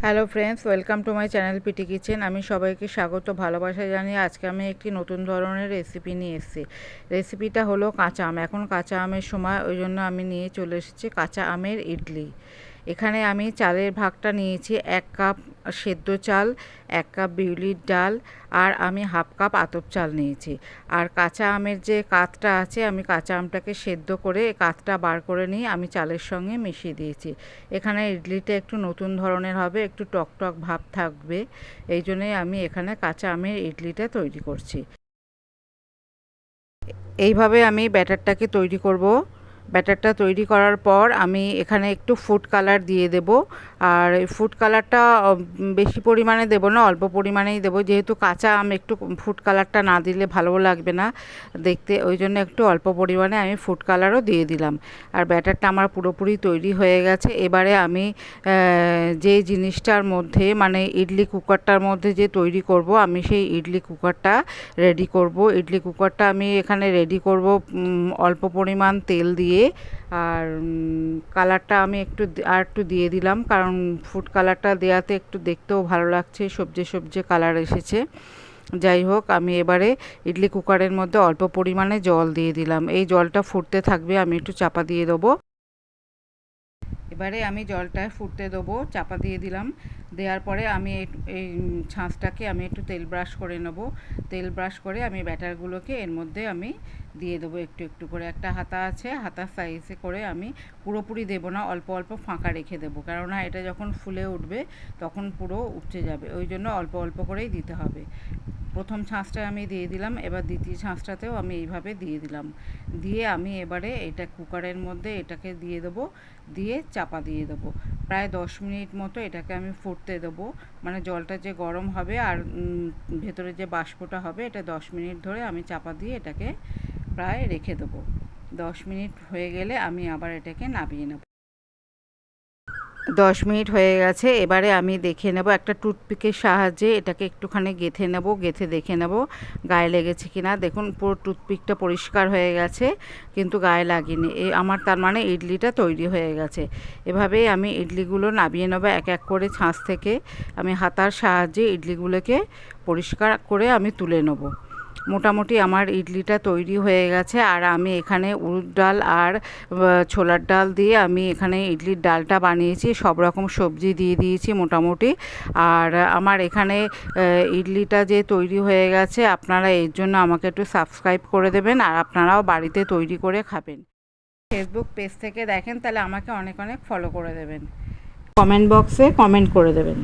Hello friends, welcome to my channel P T Kitchen. আমি সবাইকে স্বাগত ভালোবাসা জানিয়ে আজকে আমি একটি নতুন ধরনের রেসিপি নিয়ে এসেছি। রেসিপিটা হলো কাঁচা আম। এখন কাঁচা আমের সময়, ওই জন্য আমি নিয়ে চলে এসেছি কাঁচা আমের ইডলি। এখানে আমি চালের ভাগটা নিয়েছি 1 কাপ সেদ্ধ চাল, 1 কাপ বিউলির ডাল, আর আমি হাফ কাপ আতপ চাল নিয়েছি। আর কাঁচা আমের যে কাতটা আছে, আমি কাঁচা আমটাকে সেদ্ধ করে কাতটা বার করে নিয়ে আমি চালের সঙ্গে মিশিয়ে দিয়েছি। এখানে ইডলিটা একটু নতুন ধরনের হবে, একটু টক টক ভাব থাকবে, এই জন্যই আমি এখানে কাঁচা আমের ইডলিটা তৈরি করছি। এইভাবে আমি ব্যাটারটাকে তৈরি করব। ব্যাটারটা তৈরি করার পর আমি এখানে একটু ফুড কালার দিয়ে দেব। আর এই ফুড কালারটা বেশি পরিমাণে দেব না, অল্প পরিমাণেই দেব, যেহেতু কাঁচা আম একটু ফুড কালারটা না দিলে ভালোও লাগবে না দেখতে, ওই জন্য একটু অল্প পরিমাণে আমি ফুড কালারও দিয়ে দিলাম। আর ব্যাটারটা আমার পুরোপুরি তৈরি হয়ে গেছে। এবারে আমি যে জিনিসটার মধ্যে, মানে ইডলি কুকারটার মধ্যে যে তৈরি করব, আমি সেই ইডলি কুকারটা রেডি করব। ইডলি কুকারটা আমি এখানে রেডি করব অল্প পরিমাণ তেল দিয়ে। আর কালারটা আমি একটু দিয়ে দিলাম, কারণ ফুড কালারটা দেওয়াতে একটু দেখতেও ভালো লাগছে, সবজি সবজি কালার এসেছে। যাই হোক, আমি এবারে ইডলি কুকারের মধ্যে অল্প পরিমাণে জল দিয়ে দিলাম। এই জলটা ফুটতে থাকবে, আমি একটু চাপা দিয়ে দেবো। এবারে আমি জলটা ফুটতে দেবো, চাপা দিয়ে দিলাম। দেওয়ার পরে আমি এই ছাঁচটাকে আমি একটু তেল ব্রাশ করে নেব। তেল ব্রাশ করে আমি ব্যাটারগুলোকে এর মধ্যে আমি দিয়ে দেবো একটু একটু করে। একটা হাতা আছে, হাতার সাইজে করে আমি পুরোপুরি দেবো না, অল্প অল্প ফাঁকা রেখে দেবো, কেননা এটা যখন ফুলে উঠবে তখন পুরো উঠে যাবে, ওই জন্য অল্প অল্প করেই দিতে হবে। প্রথম ছাঁচটা আমি দিয়ে দিলাম, এবার দ্বিতীয় ছাঁচটাতেও আমি এইভাবে দিয়ে দিলাম। দিয়ে আমি এবারে এটা কুকারের মধ্যে এটাকে দিয়ে দেবো, দিয়ে চাপা দিয়ে দেবো। প্রায় 10 মিনিট মতো এটাকে আমি ফুটতে দেবো, মানে জলটা যে গরম হবে আর ভেতরে যে বাষ্পটা হবে, এটা 10 মিনিট ধরে আমি চাপা দিয়ে এটাকে প্রায় রেখে দেবো। 10 মিনিট হয়ে গেলে আমি আবার এটাকে নামিয়ে নেব। 10 মিনিট হয়ে গেছে। এবারে আমি দেখে নেব একটা টুথপিকের সাহায্যে, এটাকে একটুখানি গেঁথে নেব, গেঁথে দেখে নেব গায়ে লেগেছে কি না। দেখুন পুরো টুথপিকটা পরিষ্কার হয়ে গেছে, কিন্তু গায়ে লাগেনি। আমার তার মানে ইডলিটা তৈরি হয়ে গেছে। এভাবেই আমি ইডলিগুলো নামিয়ে নেব এক এক করে ছাঁচ থেকে। আমি হাতার সাহায্যে ইডলিগুলোকে পরিষ্কার করে আমি তুলে নেব। মোটামুটি আমার ইডলিটা তৈরি হয়ে গেছে। আর আমি এখানে উড়দ ডাল আর ছোলার ডাল দিয়ে আমি এখানে ইডলির ডালটা বানিয়েছি, সব রকম সবজি দিয়ে দিয়েছি মোটামুটি। আর আমার এখানে ইডলিটা যে তৈরি হয়ে গেছে, আপনারা এর জন্য আমাকে একটু সাবস্ক্রাইব করে দেবেন, আর আপনারাও বাড়িতে তৈরি করে খাবেন। ফেসবুক পেজ থেকে দেখেন তাহলে আমাকে অনেক অনেক ফলো করে দেবেন, কমেন্ট বক্সে কমেন্ট করে দেবেন।